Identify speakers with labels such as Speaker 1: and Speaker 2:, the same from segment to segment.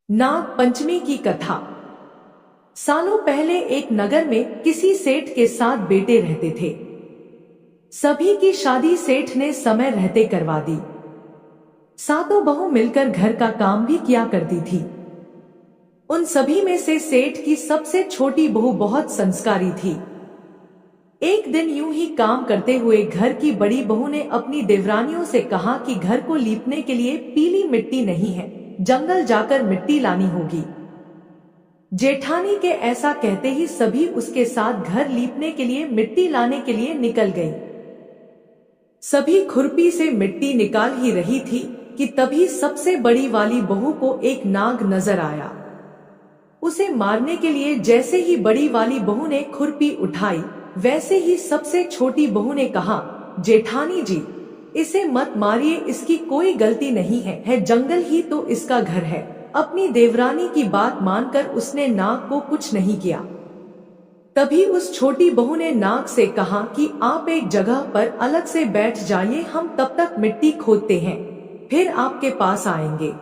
Speaker 1: नाग पंचमी की कथा। सालों पहले एक नगर में किसी सेठ के 7 बेटे रहते थे। सभी की शादी सेठ ने समय रहते करवा दी। सातों बहू मिलकर घर का काम भी किया करती थी। उन सभी में से सेठ की सबसे छोटी बहू बहुत संस्कारी थी। एक दिन यूं ही काम करते हुए घर की बड़ी बहू ने अपनी देवरानियों से कहा कि घर को लीपने के लिए पीली मिट्टी नहीं है, जंगल जाकर मिट्टी लानी होगी। जेठानी के ऐसा कहते ही सभी उसके साथ घर लीपने के लिए मिट्टी लाने के लिए निकल गई। सभी खुरपी से मिट्टी निकाल ही रही थी कि तभी सबसे बड़ी वाली बहू को एक नाग नजर आया। उसे मारने के लिए जैसे ही बड़ी वाली बहू ने खुरपी उठाई, वैसे ही सबसे छोटी बहू ने कहा, जेठानी जी, इसे मत मारिए, इसकी कोई गलती नहीं है जंगल ही तो इसका घर है। अपनी देवरानी की बात मानकर उसने नाग को कुछ नहीं किया। तभी उस छोटी बहू ने नाग से कहा कि आप एक जगह पर अलग से बैठ जाइए, हम तब तक मिट्टी खोदते हैं, फिर आपके पास आएंगे।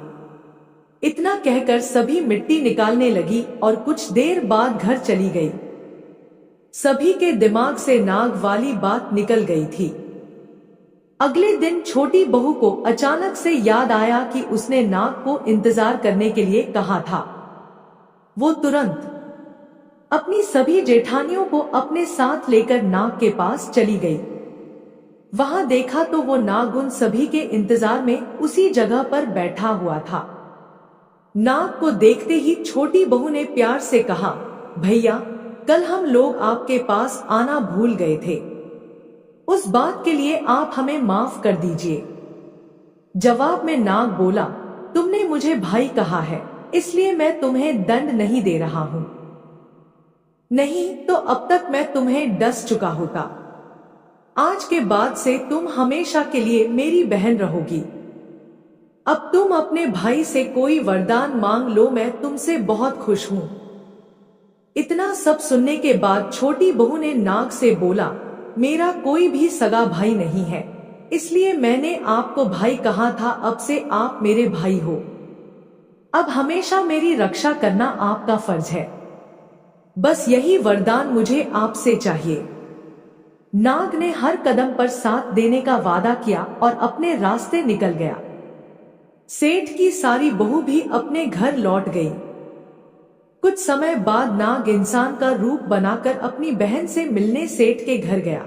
Speaker 1: इतना कहकर सभी मिट्टी निकालने लगी और कुछ देर बाद घर चली गई। सभी के दिमाग से नाग वाली बात निकल गई थी। अगले दिन छोटी बहू को अचानक से याद आया कि उसने नाग को इंतजार करने के लिए कहा था। वो तुरंत अपनी सभी जेठानियों को अपने साथ लेकर नाग के पास चली गई। वहां देखा तो वो नाग उन सभी के इंतजार में उसी जगह पर बैठा हुआ था। नाग को देखते ही छोटी बहू ने प्यार से कहा, भैया, कल हम लोग आपके पास आना भूल गए थे, उस बात के लिए आप हमें माफ कर दीजिए। जवाब में नाग बोला, तुमने मुझे भाई कहा है, इसलिए मैं तुम्हें दंड नहीं दे रहा हूं, नहीं तो अब तक मैं तुम्हें डस चुका होता। आज के बाद से तुम हमेशा के लिए मेरी बहन रहोगी। अब तुम अपने भाई से कोई वरदान मांग लो, मैं तुमसे बहुत खुश हूं। इतना सब सुनने के बाद छोटी बहू ने नाग से बोला, मेरा कोई भी सगा भाई नहीं है, इसलिए मैंने आपको भाई कहा था, अब से आप मेरे भाई हो। अब हमेशा मेरी रक्षा करना आपका फर्ज है, बस यही वरदान मुझे आपसे चाहिए। नाग ने हर कदम पर साथ देने का वादा किया और अपने रास्ते निकल गया। सेठ की सारी बहू भी अपने घर लौट गई। कुछ समय बाद नाग इंसान का रूप बनाकर अपनी बहन से मिलने सेठ के घर गया।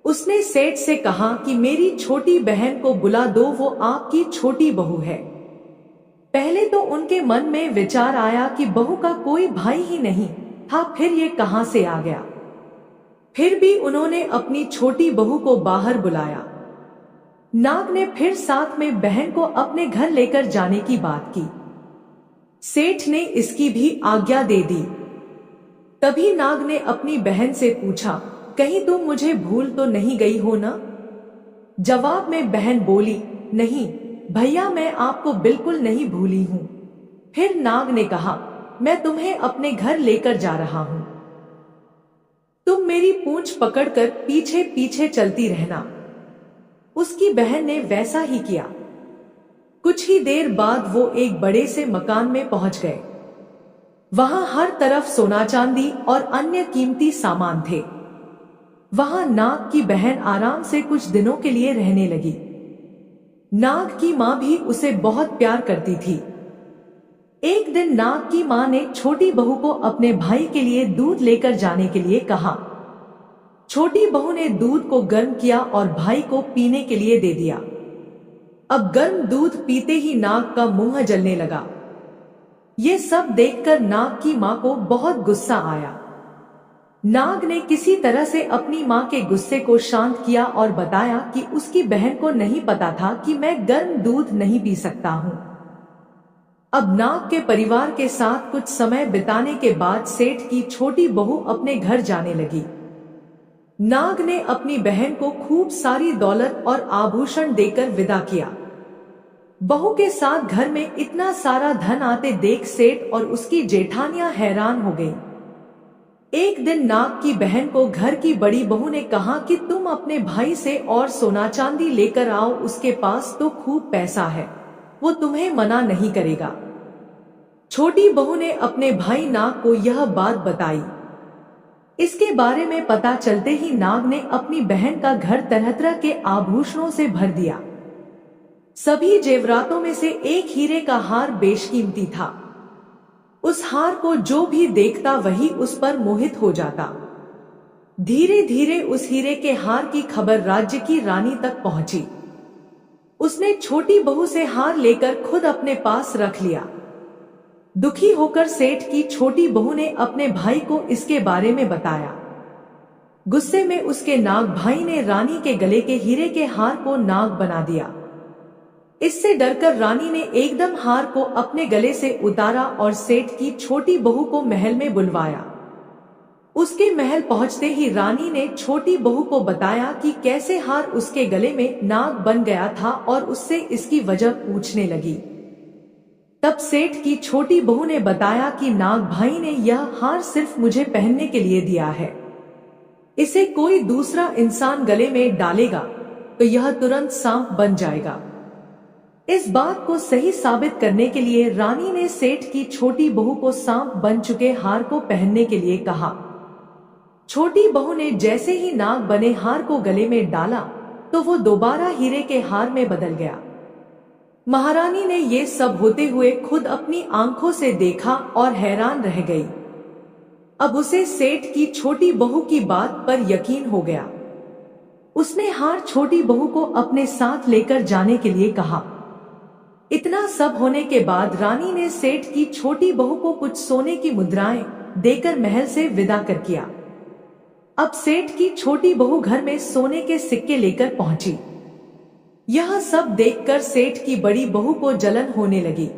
Speaker 1: उसने सेठ से कहा कि मेरी छोटी बहन को बुला दो, वो आपकी छोटी बहू है। पहले तो उनके मन में विचार आया कि बहू का कोई भाई ही नहीं था, फिर ये कहां से आ गया। फिर भी उन्होंने अपनी छोटी बहू को बाहर बुलाया। नाग ने फिर साथ में बहन को अपने घर लेकर जाने की बात की। सेठ ने इसकी भी आज्ञा दे दी। तभी नाग ने अपनी बहन से पूछा, कहीं तुम मुझे भूल तो नहीं गई हो ना? जवाब में बहन बोली, नहीं भैया, मैं आपको बिल्कुल नहीं भूली हूं। फिर नाग ने कहा, मैं तुम्हें अपने घर लेकर जा रहा हूं, तुम मेरी पूंछ पकड़कर पीछे पीछे चलती रहना। उसकी बहन ने वैसा ही किया। कुछ ही देर बाद वो एक बड़े से मकान में पहुंच गए। वहां हर तरफ सोना चांदी और अन्य कीमती सामान थे। वहां नाग की बहन आराम से कुछ दिनों के लिए रहने लगी। नाग की मां भी उसे बहुत प्यार करती थी। एक दिन नाग की मां ने छोटी बहू को अपने भाई के लिए दूध लेकर जाने के लिए कहा। छोटी बहू ने दूध को गर्म किया और भाई को पीने के लिए दे दिया। अब गर्म दूध पीते ही नाग का मुंह जलने लगा। ये सब देखकर नाग की मां को बहुत गुस्सा आया। नाग ने किसी तरह से अपनी मां के गुस्से को शांत किया और बताया कि उसकी बहन को नहीं पता था कि मैं गर्म दूध नहीं पी सकता हूं। अब नाग के परिवार के साथ कुछ समय बिताने के बाद सेठ की छोटी बहू अपने घर जाने लगी। नाग ने अपनी बहन को खूब सारी दौलत और आभूषण देकर विदा किया। बहू के साथ घर में इतना सारा धन आते देख सेठ और उसकी जेठानियां हैरान हो गईं। एक दिन नाग की बहन को घर की बड़ी बहू ने कहा कि तुम अपने भाई से और सोना चांदी लेकर आओ, उसके पास तो खूब पैसा है, वो तुम्हें मना नहीं करेगा। छोटी बहू ने अपने भाई नाग को यह बात बताई। इसके बारे में पता चलते ही नाग ने अपनी बहन का घर तरह तरह के आभूषणों से भर दिया। सभी जेवरातों में से एक हीरे का हार बेशकीमती था। उस हार को जो भी देखता वही उस पर मोहित हो जाता। धीरे धीरे उस हीरे के हार की खबर राज्य की रानी तक पहुंची। उसने छोटी बहू से हार लेकर खुद अपने पास रख लिया। दुखी होकर सेठ की छोटी बहू ने अपने भाई को इसके बारे में बताया। गुस्से में उसके नाग भाई ने रानी के गले के हीरे के हार को नाग बना दिया। इससे डरकर रानी ने एकदम हार को अपने गले से उतारा और सेठ की छोटी बहू को महल में बुलवाया। उसके महल पहुंचते ही रानी ने छोटी बहू को बताया कि कैसे हार उसके गले में नाग बन गया था और उससे इसकी वजह पूछने लगी। तब सेठ की छोटी बहू ने बताया कि नाग भाई ने यह हार सिर्फ मुझे पहनने के लिए दिया है। इसे कोई दूसरा इंसान गले में डालेगा तो यह तुरंत सांप बन जाएगा। इस बात को सही साबित करने के लिए रानी ने सेठ की छोटी बहू को सांप बन चुके हार को पहनने के लिए कहा। छोटी बहू ने जैसे ही नाग बने हार को गले में डाला तो वो दोबारा हीरे के हार में बदल गया। महारानी ने ये सब होते हुए खुद अपनी आंखों से देखा और हैरान रह गई। अब उसे सेठ की छोटी बहू की बात पर यकीन हो गया। उसने हार छोटी बहू को अपने साथ लेकर जाने के लिए कहा। इतना सब होने के बाद रानी ने सेठ की छोटी बहू को कुछ सोने की मुद्राएं देकर महल से विदा कर किया। अब सेठ की छोटी बहू घर में सोने के सिक्के लेकर पहुंची। यह सब देखकर सेठ की बड़ी बहू को जलन होने लगी।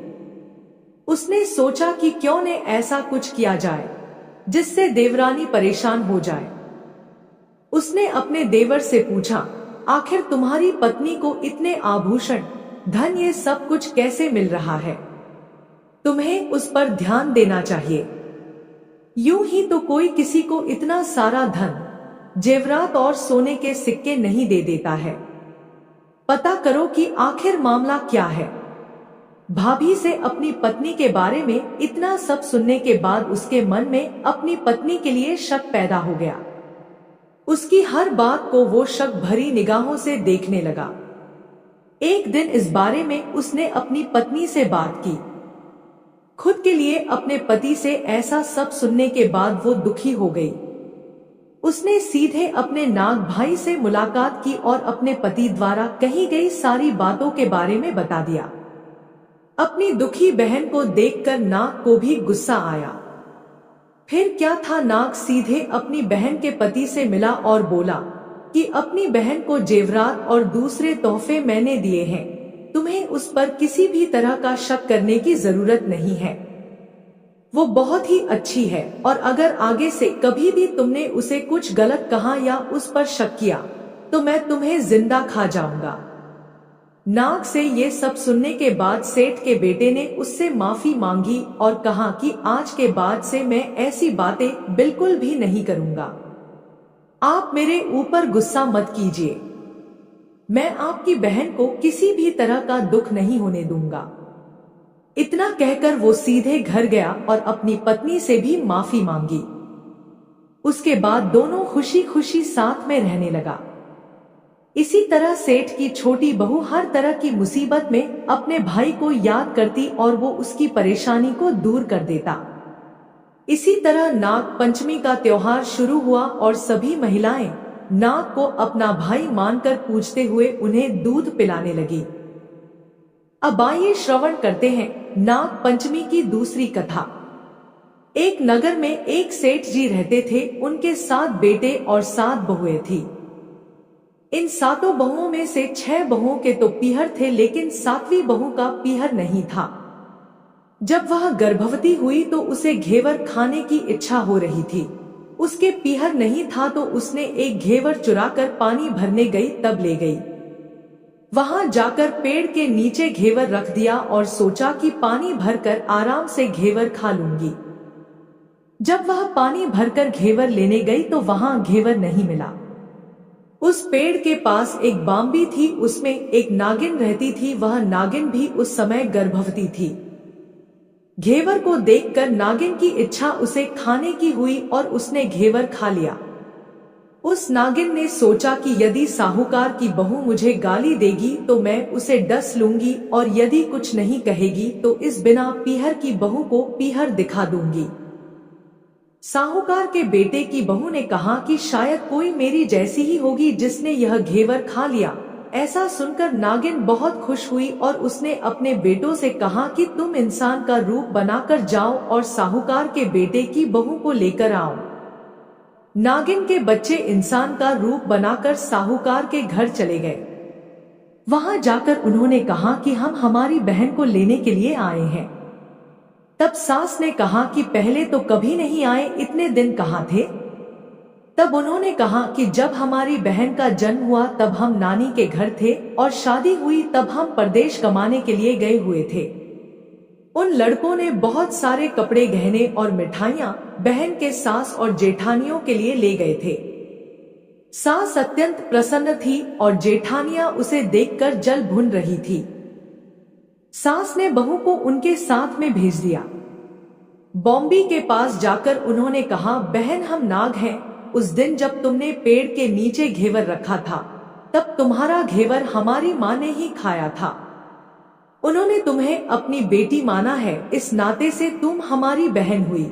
Speaker 1: उसने सोचा कि क्यों न ऐसा कुछ किया जाए जिससे देवरानी परेशान हो जाए। उसने अपने देवर से पूछा, आखिर तुम्हारी पत्नी को इतने आभूषण, धन, ये सब कुछ कैसे मिल रहा है? तुम्हें उस पर ध्यान देना चाहिए। यूं ही तो कोई किसी को इतना सारा धन, जेवरात और सोने के सिक्के नहीं दे देता है। पता करो कि आखिर मामला क्या है। भाभी से अपनी पत्नी के बारे में इतना सब सुनने के बाद उसके मन में अपनी पत्नी के लिए शक पैदा हो गया। उसकी हर बात को वो शक भरी निगाहों से देखने लगा। एक दिन इस बारे में उसने अपनी पत्नी से बात की। खुद के लिए अपने पति से ऐसा सब सुनने के बाद वो दुखी हो गई। उसने सीधे अपने नाग भाई से मुलाकात की और अपने पति द्वारा कही गई सारी बातों के बारे में बता दिया। अपनी दुखी बहन को देखकर नाग को भी गुस्सा आया। फिर क्या था, नाग सीधे अपनी बहन के पति से मिला और बोला कि अपनी बहन को जेवरात और दूसरे तोहफे मैंने दिए हैं, तुम्हें उस पर किसी भी तरह का शक करने की जरूरत नहीं है। वो बहुत ही अच्छी है और अगर आगे से कभी भी तुमने उसे कुछ गलत कहा या उस पर शक किया तो मैं तुम्हें जिंदा खा जाऊंगा। नाग से ये सब सुनने के बाद सेठ के बेटे ने उससे माफी मांगी और कहा कि आज के बाद से मैं ऐसी बातें बिल्कुल भी नहीं करूंगा। आप मेरे ऊपर गुस्सा मत कीजिए। मैं आपकी बहन को किसी भी तरह का दुख नहीं होने दूंगा। इतना कहकर वो सीधे घर गया और अपनी पत्नी से भी माफी मांगी। उसके बाद दोनों खुशी खुशी साथ में रहने लगा। इसी तरह सेठ की छोटी बहू हर तरह की मुसीबत में अपने भाई को याद करती और वो उसकी परेशानी को दूर कर देता। इसी तरह नाग पंचमी का त्योहार शुरू हुआ और सभी महिलाएं नाग को अपना भाई मानकर पूजते हुए उन्हें दूध पिलाने लगी। अब आइए श्रवण करते हैं नाग पंचमी की दूसरी कथा। एक नगर में एक सेठ जी रहते थे। उनके 7 बेटे और 7 बहुएं थी। इन 7 बहुओं में से 6 बहुओं के तो पीहर थे, लेकिन 7वीं बहू का पीहर नहीं था। जब वह गर्भवती हुई तो उसे घेवर खाने की इच्छा हो रही थी। उसके पीहर नहीं था तो उसने एक घेवर चुराकर पानी भरने गई, तब ले गई। वहां जाकर पेड़ के नीचे घेवर रख दिया और सोचा कि पानी भरकर आराम से घेवर खा लूंगी। जब वह पानी भरकर घेवर लेने गई तो वहां घेवर नहीं मिला। उस पेड़ के पास एक बांबी थी, उसमें एक नागिन रहती थी। वह नागिन भी उस समय गर्भवती थी। घेवर को देखकर नागिन की इच्छा उसे खाने की हुई और उसने घेवर खा लिया। उस नागिन ने सोचा कि यदि साहूकार की बहू मुझे गाली देगी तो मैं उसे डस लूंगी और यदि कुछ नहीं कहेगी तो इस बिना पीहर की बहू को पीहर दिखा दूंगी। साहूकार के बेटे की बहू ने कहा कि शायद कोई मेरी जैसी ही होगी जिसने यह घेवर खा लिया। ऐसा सुनकर नागिन बहुत खुश हुई और उसने अपने बेटों से कहा कि तुम इंसान का रूप बनाकर जाओ और साहूकार के बेटे की बहू को लेकर आओ। नागिन के बच्चे इंसान का रूप बनाकर साहूकार के घर चले गए। वहां जाकर उन्होंने कहा कि हम हमारी बहन को लेने के लिए आए हैं। तब सास ने कहा कि पहले तो कभी नहीं आए, इतने दिन कहाँ थे? तब उन्होंने कहा कि जब हमारी बहन का जन्म हुआ तब हम नानी के घर थे और शादी हुई तब हम परदेश कमाने के लिए गए हुए थे। उन लड़कों ने बहुत सारे कपड़े, गहने और मिठाइयां बहन के सास और जेठानियों के लिए ले गए थे। सास अत्यंत प्रसन्न थी और जेठानियां उसे देखकर जल भुन रही थी। सास ने बहू को उनके साथ में भेज दिया। बॉम्बी के पास जाकर उन्होंने कहा, बहन हम नाग हैं। उस दिन जब तुमने पेड़ के नीचे घेवर रखा था तब तुम्हारा घेवर हमारी माँ ने ही खाया था। उन्होंने तुम्हें अपनी बेटी माना है, इस नाते से तुम हमारी बहन हुई।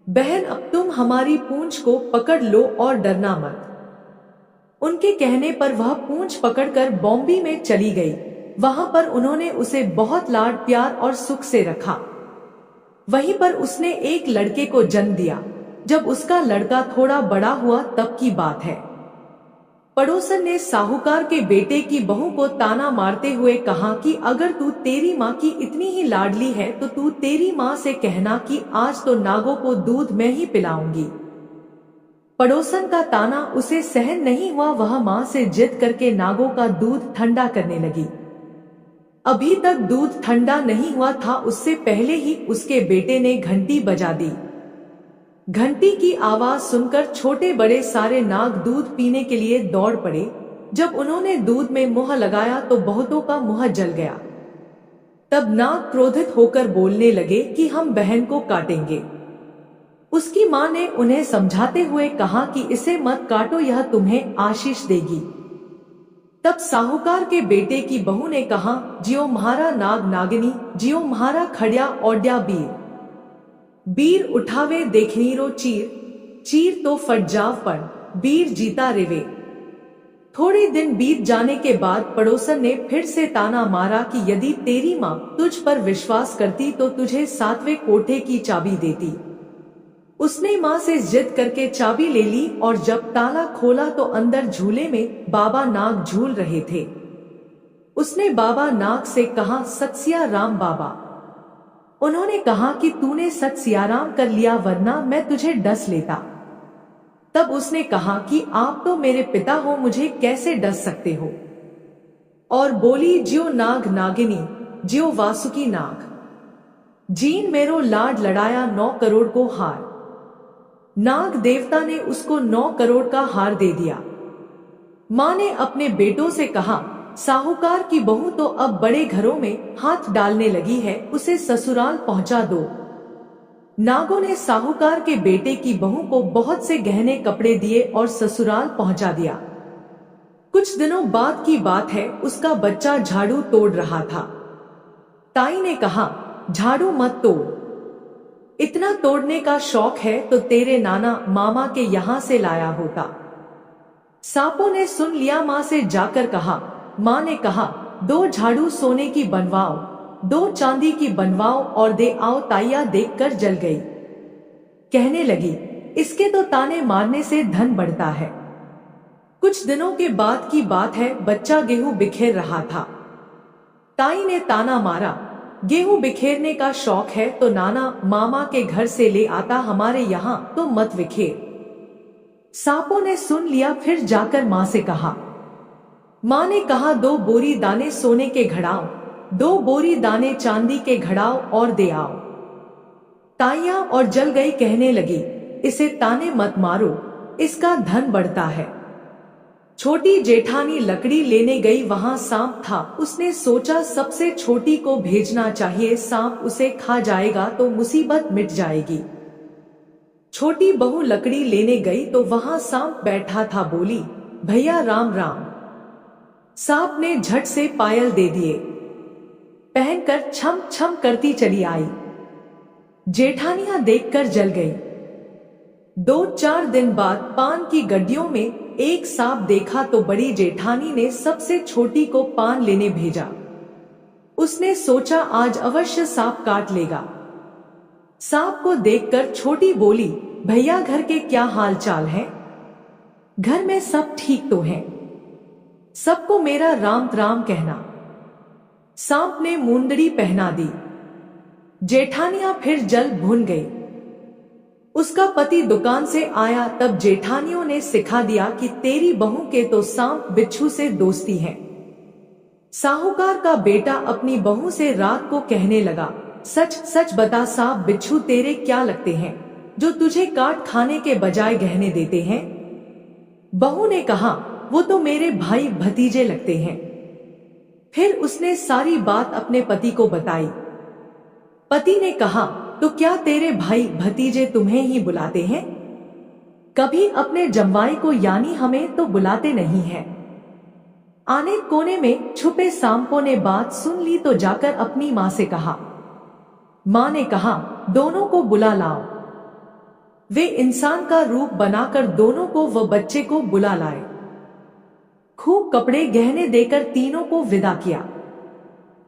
Speaker 1: बहन अब तुम हमारी पूंछ को पकड़ लो और डरना मत। उनके कहने पर वह पूंछ पकड़कर बॉम्बे में चली गई। वहां पर उन्होंने उसे बहुत लाड प्यार और सुख से रखा। वहीं पर उसने एक लड़के को जन्म दिया। जब उसका लड़का थोड़ा बड़ा हुआ तब की बात है। पड़ोसन ने साहूकार के बेटे की बहू को ताना मारते हुए कहा कि अगर तू तेरी माँ की इतनी ही लाडली है तो तू तेरी माँ से कहना कि आज तो नागों को दूध मैं ही पिलाऊंगी। पड़ोसन का ताना उसे सहन नहीं हुआ। वह माँ से जिद करके नागों का दूध ठंडा करने लगी। अभी तक दूध ठंडा नहीं हुआ था, उससे पहले ही उसके बेटे ने घंटी बजा दी। घंटी की आवाज सुनकर छोटे बड़े सारे नाग दूध पीने के लिए दौड़ पड़े। जब उन्होंने दूध में मुंह लगाया तो बहुतों का मुंह जल गया। तब नाग क्रोधित होकर बोलने लगे कि हम बहन को काटेंगे। उसकी माँ ने उन्हें समझाते हुए कहा कि इसे मत काटो, यह तुम्हें आशीष देगी। तब साहूकार के बेटे की बहू ने कहा, जियो म्हारा नाग नागिनी, जियो म्हारा खड़िया ओड्या बीर। बीर उठावे देखनीरो चीर, चीर तो फट जाव पर, बीर जीता रेवे। थोड़े दिन बीत जाने के बाद पड़ोसन ने फिर से ताना मारा कि यदि तेरी माँ तुझ पर विश्वास करती तो तुझे 7वें कोठे की चाबी देती। उसने माँ से जिद करके चाबी ले ली और जब ताला खोला तो अंदर झूले में बाबा नाग झूल रहे थे। उसने बाबा नाग से कहा, सत सिया राम बाबा। उन्होंने कहा कि तूने सत सियाराम कर लिया वरना मैं तुझे डस लेता। तब उसने कहा कि आप तो मेरे पिता हो, मुझे कैसे डस सकते हो? और बोली, जियो नाग नागिनी, जियो वासुकी नाग। जीन मेरो लाड लड़ाया 9 करोड़ को हार। नाग देवता ने उसको 9 करोड़ का हार दे दिया। माँ ने अपने बेटों से कहा, साहूकार की बहू तो अब बड़े घरों में हाथ डालने लगी है, उसे ससुराल पहुंचा दो। नागों ने साहूकार के बेटे की बहू को बहुत से गहने कपड़े दिए और ससुराल पहुंचा दिया। कुछ दिनों बाद की बात है, उसका बच्चा झाड़ू तोड़ रहा था। ताई ने कहा, झाड़ू मत तोड़, इतना तोड़ने का शौक है तो तेरे नाना मामा के यहाँ से लाया होता। सांपों ने सुन लिया। माँ से जाकर कहा। माँ ने कहा, 2 झाड़ू सोने की बनवाओ, 2 चांदी की बनवाओ और दे आओ। ताइया देखकर जल गई। कहने लगी, इसके तो ताने मारने से धन बढ़ता है। कुछ दिनों के बाद की बात है, बच्चा गेहूं बिखेर रहा था। ताई ने ताना मारा, गेहूं बिखेरने का शौक है तो नाना मामा के घर से ले आता, हमारे यहाँ तो मत बिखेर। सांपों ने सुन लिया। फिर जाकर माँ से कहा। माँ ने कहा, 2 बोरी दाने सोने के घड़ाओ, 2 बोरी दाने चांदी के घड़ाओ और दे आओ। ताइया और जल गई। कहने लगी, इसे ताने मत मारो, इसका धन बढ़ता है। छोटी जेठानी लकड़ी लेने गई, वहां सांप था। उसने सोचा सबसे छोटी को भेजना चाहिए, सांप उसे खा जाएगा तो मुसीबत मिट जाएगी। छोटी बहू लकड़ी लेने गई तो वहां सांप बैठा था। बोली, भैया राम राम। सांप ने झट से पायल दे दिए, पहनकर छम छम करती चली आई। जेठानियां देखकर जल गई। 2-4 दिन बाद पान की गड्डियों में एक सांप देखा तो बड़ी जेठानी ने सबसे छोटी को पान लेने भेजा। उसने सोचा आज अवश्य सांप काट लेगा। सांप को देखकर छोटी बोली, भैया घर के क्या हाल चाल है? घर में सब ठीक तो है? सबको मेरा राम राम कहना। सांप ने मुंदड़ी पहना दी। जेठानियां फिर जल भून गई। उसका पति दुकान से आया तब जेठानियों ने सिखा दिया कि तेरी बहू के तो सांप बिच्छू से दोस्ती है। साहूकार का बेटा अपनी बहू से रात को कहने लगा, सच सच बता सांप बिच्छू तेरे क्या लगते हैं जो तुझे काट खाने के बजाय गहने देते हैं? बहू ने कहा, वो तो मेरे भाई भतीजे लगते हैं। फिर उसने सारी बात अपने पति को बताई। पति ने कहा, तो क्या तेरे भाई भतीजे तुम्हें ही बुलाते हैं? कभी अपने जमवाई को यानी हमें तो बुलाते नहीं है। आने कोने में छुपे सांपों ने बात सुन ली तो जाकर अपनी माँ से कहा। माँ ने कहा, दोनों को बुला लाओ। वे इंसान का रूप बनाकर दोनों को व बच्चे को बुला लाए। खूब कपड़े गहने देकर तीनों को विदा किया।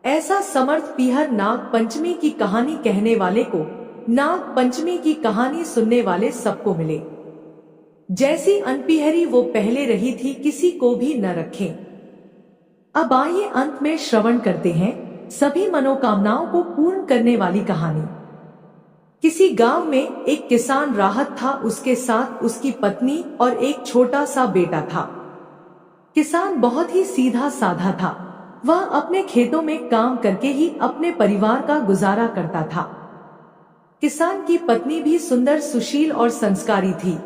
Speaker 1: ऐसा समर्थ पीहर नाग पंचमी की कहानी कहने वाले को, नाग पंचमी की कहानी सुनने वाले सबको मिले। जैसी अनपीहरी वो पहले रही थी, किसी को भी न रखें। अब आइए अंत में श्रवण करते हैं सभी मनोकामनाओं को पूर्ण करने वाली कहानी। किसी गांव में एक किसान राहत था, उसके साथ उसकी पत्नी और एक छोटा सा बेटा था। किसान बहुत ही सीधा साधा था। वह अपने खेतों में काम करके ही अपने परिवार का गुजारा करता था। किसान की पत्नी भी सुंदर, सुशील और संस्कारी थी।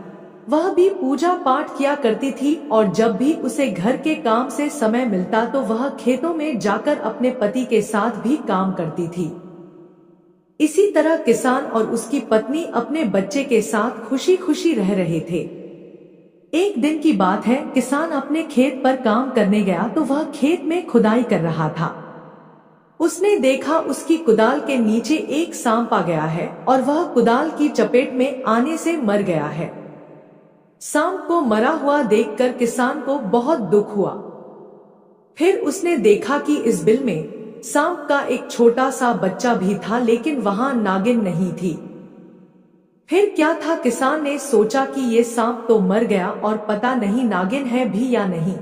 Speaker 1: वह भी पूजा पाठ किया करती थी और जब भी उसे घर के काम से समय मिलता तो वह खेतों में जाकर अपने पति के साथ भी काम करती थी। इसी तरह किसान और उसकी पत्नी अपने बच्चे के साथ खुशी खुशी रह रहे थे। एक दिन की बात है, किसान अपने खेत पर काम करने गया तो वह खेत में खुदाई कर रहा था। उसने देखा उसकी कुदाल के नीचे एक सांप आ गया है और वह कुदाल की चपेट में आने से मर गया है। सांप को मरा हुआ देखकर किसान को बहुत दुख हुआ। फिर उसने देखा कि इस बिल में सांप का एक छोटा सा बच्चा भी था, लेकिन वहां नागिन नहीं थी। फिर क्या था, किसान ने सोचा कि ये सांप तो मर गया और पता नहीं नागिन है भी या नहीं।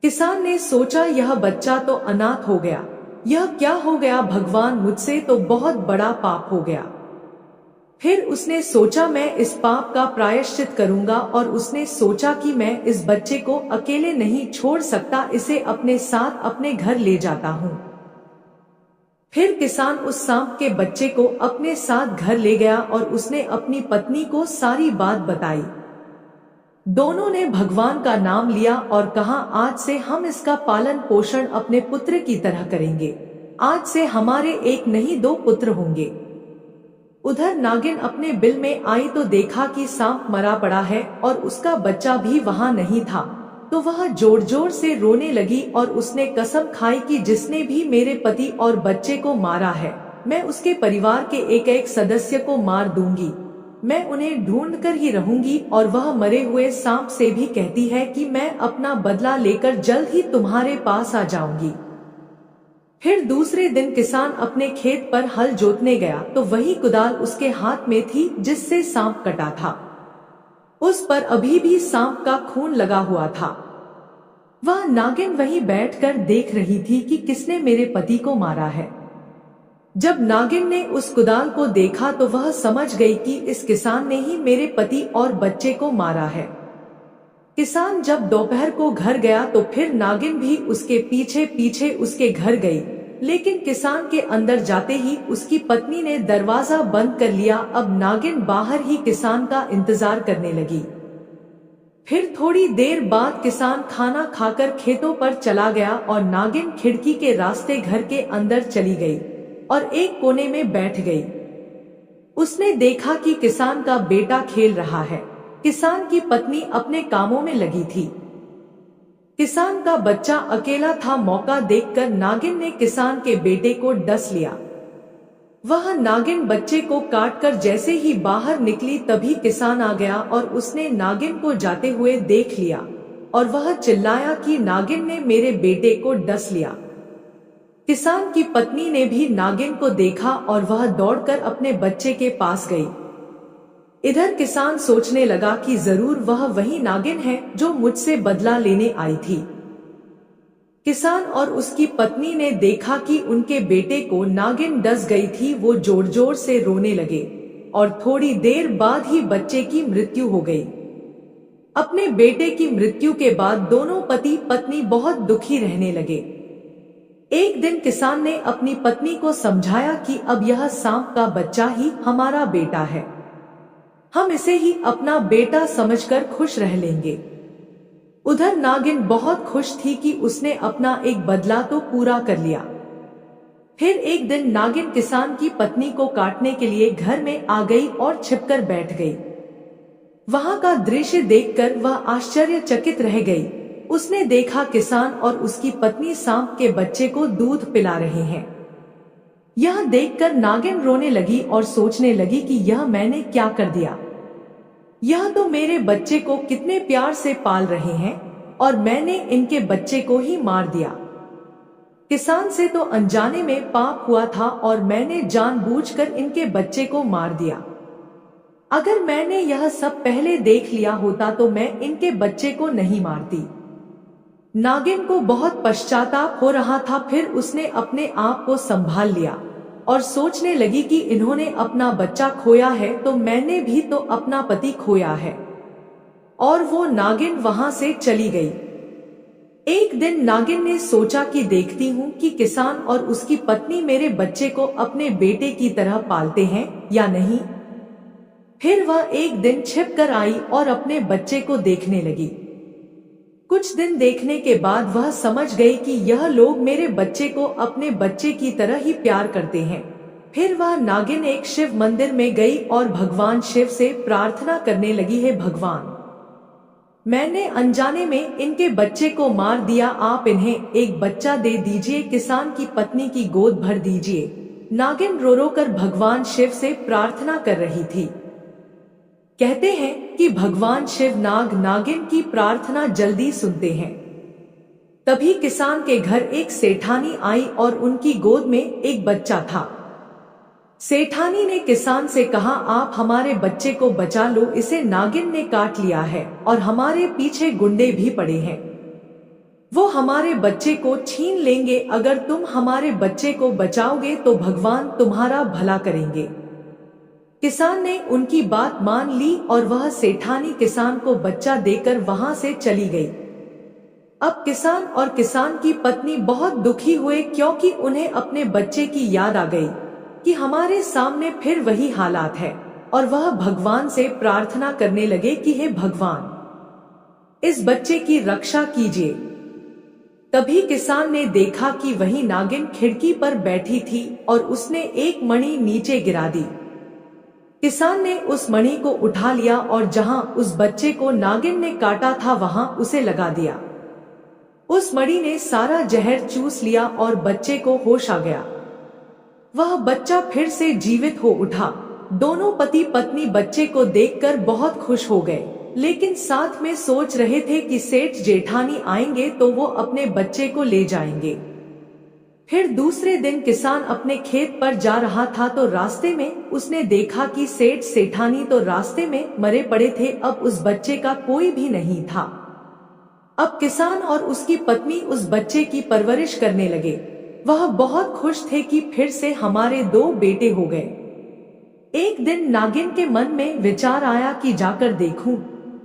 Speaker 1: किसान ने सोचा यह बच्चा तो अनाथ हो गया, यह क्या हो गया भगवान, मुझसे तो बहुत बड़ा पाप हो गया। फिर उसने सोचा मैं इस पाप का प्रायश्चित करूंगा और उसने सोचा कि मैं इस बच्चे को अकेले नहीं छोड़ सकता, इसे अपने साथ अपने घर ले जाता हूँ। फिर किसान उस सांप के बच्चे को अपने साथ घर ले गया और उसने अपनी पत्नी को सारी बात बताई। दोनों ने भगवान का नाम लिया और कहा, आज से हम इसका पालन पोषण अपने पुत्र की तरह करेंगे। आज से हमारे एक नहीं 2 पुत्र होंगे। उधर नागिन अपने बिल में आई तो देखा कि सांप मरा पड़ा है और उसका बच्चा भी वहां नहीं था, तो वह जोर जोर से रोने लगी और उसने कसम खाई कि जिसने भी मेरे पति और बच्चे को मारा है, मैं उसके परिवार के एक एक सदस्य को मार दूंगी। मैं उन्हें ढूंढ कर ही रहूंगी और वह मरे हुए सांप से भी कहती है कि मैं अपना बदला लेकर जल्द ही तुम्हारे पास आ जाऊंगी। फिर दूसरे दिन किसान अपने खेत पर हल जोतने गया तो वही कुदाल उसके हाथ में थी जिससे सांप कटा था। उस पर अभी भी सांप का खून लगा हुआ था। वह नागिन वहीं बैठकर देख रही थी कि किसने मेरे पति को मारा है। जब नागिन ने उस कुदाल को देखा तो वह समझ गई कि इस किसान ने ही मेरे पति और बच्चे को मारा है। किसान जब दोपहर को घर गया तो फिर नागिन भी उसके पीछे पीछे उसके घर गई, लेकिन किसान के अंदर जाते ही उसकी पत्नी ने दरवाजा बंद कर लिया। अब नागिन बाहर ही किसान का इंतजार करने लगी। फिर थोड़ी देर बाद किसान खाना खाकर खेतों पर चला गया और नागिन खिड़की के रास्ते घर के अंदर चली गई और एक कोने में बैठ गई। उसने देखा कि किसान का बेटा खेल रहा है। किसान की पत्नी अपने कामों में लगी थी। किसान का बच्चा अकेला था। मौका देखकर नागिन ने किसान के बेटे को डस लिया। वह नागिन बच्चे को काटकर जैसे ही बाहर निकली तभी किसान आ गया और उसने नागिन को जाते हुए देख लिया और वह चिल्लाया कि नागिन ने मेरे बेटे को डस लिया। किसान की पत्नी ने भी नागिन को देखा और वह दौड़कर अपने बच्चे के पास गई। इधर किसान सोचने लगा कि जरूर वह वही नागिन है जो मुझसे बदला लेने आई थी। किसान और उसकी पत्नी ने देखा कि उनके बेटे को नागिन डस गई थी। वो जोर जोर से रोने लगे और थोड़ी देर बाद ही बच्चे की मृत्यु हो गई। अपने बेटे की मृत्यु के बाद दोनों पति पत्नी बहुत दुखी रहने लगे। एक दिन किसान ने अपनी पत्नी को समझाया कि अब यह सांप का बच्चा ही हमारा बेटा है, हम इसे ही अपना बेटा समझकर खुश रह लेंगे। उधर नागिन बहुत खुश थी कि उसने अपना एक बदला तो पूरा कर लिया। फिर एक दिन नागिन किसान की पत्नी को काटने के लिए घर में आ गई और छिपकर बैठ गई। वहां का दृश्य देखकर वह आश्चर्यचकित रह गई। उसने देखा किसान और उसकी पत्नी सांप के बच्चे को दूध पिला रहे हैं। यह देखकर नागिन रोने लगी और सोचने लगी कि यह मैंने क्या कर दिया। यह तो मेरे बच्चे को कितने प्यार से पाल रहे हैं और मैंने इनके बच्चे को ही मार दिया। किसान से तो अनजाने में पाप हुआ था और मैंने जानबूझकर इनके बच्चे को मार दिया। अगर मैंने यह सब पहले देख लिया होता तो मैं इनके बच्चे को नहीं मारती। नागिन को बहुत पश्चाताप हो रहा था। फिर उसने अपने आप को संभाल लिया और सोचने लगी कि इन्होंने अपना बच्चा खोया है तो मैंने भी तो अपना पति खोया है। और वो नागिन वहां से चली गई। एक दिन नागिन ने सोचा कि देखती हूँ कि किसान और उसकी पत्नी मेरे बच्चे को अपने बेटे की तरह पालते हैं या नहीं। फिर वह एक दिन छिप कर आई और अपने बच्चे को देखने लगी। कुछ दिन देखने के बाद वह समझ गई कि यह लोग मेरे बच्चे को अपने बच्चे की तरह ही प्यार करते हैं। फिर वह नागिन एक शिव मंदिर में गई और भगवान शिव से प्रार्थना करने लगी, हे भगवान, मैंने अनजाने में इनके बच्चे को मार दिया, आप इन्हें एक बच्चा दे दीजिए, किसान की पत्नी की गोद भर दीजिए। नागिन रो रो कर भगवान शिव से प्रार्थना कर रही थी। कहते हैं कि भगवान शिव नागिन की प्रार्थना जल्दी सुनते हैं। तभी किसान के घर एक सेठानी आई और उनकी गोद में एक बच्चा था। सेठानी ने किसान से कहा, आप हमारे बच्चे को बचा लो, इसे नागिन ने काट लिया है और हमारे पीछे गुंडे भी पड़े हैं, वो हमारे बच्चे को छीन लेंगे। अगर तुम हमारे बच्चे को बचाओगे तो भगवान तुम्हारा भला करेंगे। किसान ने उनकी बात मान ली और वह सेठानी किसान को बच्चा देकर वहां से चली गई। अब किसान और किसान की पत्नी बहुत दुखी हुए क्योंकि उन्हें अपने बच्चे की याद आ गई कि हमारे सामने फिर वही हालात है, और वह भगवान से प्रार्थना करने लगे कि हे भगवान, इस बच्चे की रक्षा कीजिए। तभी किसान ने देखा कि वही नागिन खिड़की पर बैठी थी और उसने एक मणि नीचे गिरा दी। किसान ने उस मणि को उठा लिया और जहां उस बच्चे को नागिन ने काटा था वहां उसे लगा दिया। उस मणि ने सारा जहर चूस लिया और बच्चे को होश आ गया। वह बच्चा फिर से जीवित हो उठा। दोनों पति पत्नी बच्चे को देखकर बहुत खुश हो गए, लेकिन साथ में सोच रहे थे कि सेठ जेठानी आएंगे तो वो अपने बच्चे को ले जाएंगे। फिर दूसरे दिन किसान अपने खेत पर जा रहा था तो रास्ते में उसने देखा कि सेठ सेठानी तो रास्ते में मरे पड़े थे। अब उस बच्चे का कोई भी नहीं था। अब किसान और उसकी पत्नी उस बच्चे की परवरिश करने लगे। वह बहुत खुश थे कि फिर से हमारे 2 बेटे हो गए। एक दिन नागिन के मन में विचार आया कि जाकर देखूं,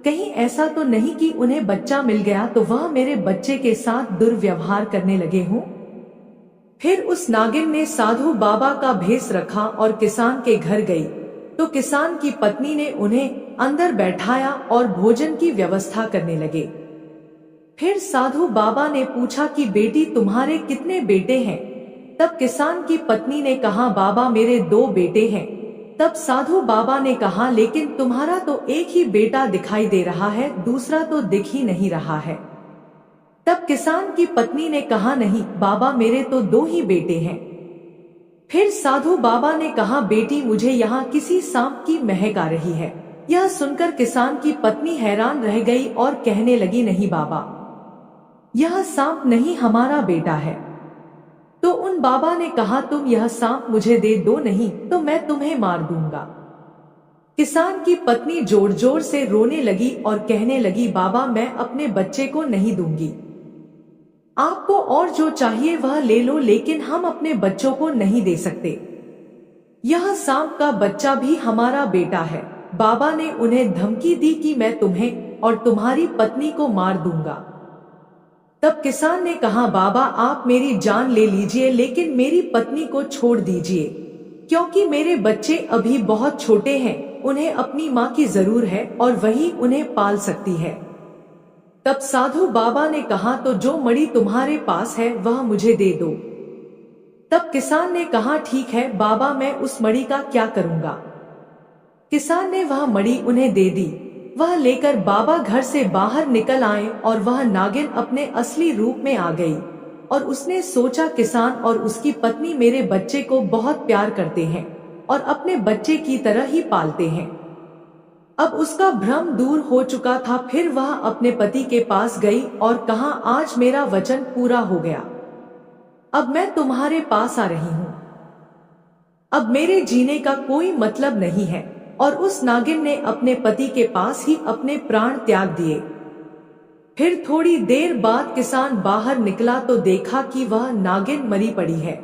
Speaker 1: कहीं ऐसा तो नहीं कि उन्हें बच्चा मिल गया तो वह मेरे बच्चे के साथ दुर्व्यवहार करने लगे हों। फिर उस नागिन ने साधु बाबा का भेष रखा और किसान के घर गई तो किसान की पत्नी ने उन्हें अंदर बैठाया और भोजन की व्यवस्था करने लगे। फिर साधु बाबा ने पूछा कि बेटी तुम्हारे कितने बेटे हैं? तब किसान की पत्नी ने कहा बाबा मेरे 2 बेटे हैं। तब साधु बाबा ने कहा लेकिन तुम्हारा तो एक ही बेटा दिखाई दे रहा है, दूसरा तो दिख ही नहीं रहा है। तब किसान की पत्नी ने कहा नहीं बाबा मेरे तो 2 ही बेटे हैं। फिर साधु बाबा ने कहा बेटी मुझे यहाँ किसी सांप की महक आ रही है। यह सुनकर किसान की पत्नी हैरान रह गई और कहने लगी नहीं बाबा, यह सांप नहीं हमारा बेटा है। तो उन बाबा ने कहा तुम यह सांप मुझे दे दो, नहीं तो मैं तुम्हें मार दूंगा। किसान की पत्नी जोर जोर से रोने लगी और कहने लगी बाबा मैं अपने बच्चे को नहीं दूंगी। आपको और जो चाहिए वह ले लो, लेकिन हम अपने बच्चों को नहीं दे सकते। यह सांप का बच्चा भी हमारा बेटा है। बाबा ने उन्हें धमकी दी कि मैं तुम्हें और तुम्हारी पत्नी को मार दूंगा। तब किसान ने कहा बाबा आप मेरी जान ले लीजिए, लेकिन मेरी पत्नी को छोड़ दीजिए, क्योंकि मेरे बच्चे अभी बहुत छोटे हैं, उन्हें अपनी माँ की जरूर है और वही उन्हें पाल सकती है। तब साधु बाबा ने कहा तो जो मणि तुम्हारे पास है वह मुझे दे दो। तब किसान ने कहा ठीक है बाबा मैं उस मणि का क्या करूंगा। किसान ने वह मणि उन्हें दे दी। वह लेकर बाबा घर से बाहर निकल आए और वह नागिन अपने असली रूप में आ गई और उसने सोचा किसान और उसकी पत्नी मेरे बच्चे को बहुत प्यार करते हैं और अपने बच्चे की तरह ही पालते हैं। अब उसका भ्रम दूर हो चुका था। फिर वह अपने पति के पास गई और कहा आज मेरा वचन पूरा हो गया, अब मैं तुम्हारे पास आ रही हूँ, अब मेरे जीने का कोई मतलब नहीं है। और उस नागिन ने अपने पति के पास ही अपने प्राण त्याग दिए। फिर थोड़ी देर बाद किसान बाहर निकला तो देखा कि वह नागिन मरी पड़ी है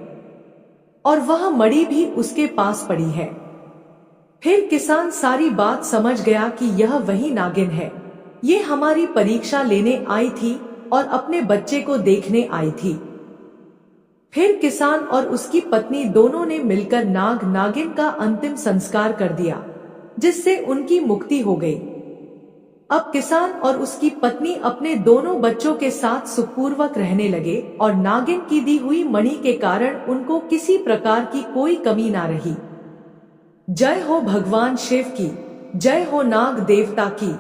Speaker 1: और वह मणि भी उसके पास पड़ी है। फिर किसान सारी बात समझ गया कि यह वही नागिन है, ये हमारी परीक्षा लेने आई थी और अपने बच्चे को देखने आई थी। फिर किसान और उसकी पत्नी दोनों ने मिलकर नागिन का अंतिम संस्कार कर दिया, जिससे उनकी मुक्ति हो गई। अब किसान और उसकी पत्नी अपने दोनों बच्चों के साथ सुखपूर्वक रहने लगे और नागिन की दी हुई मणि के कारण उनको किसी प्रकार की कोई कमी ना रही। जय हो भगवान शिव की, जय हो नाग देवता की।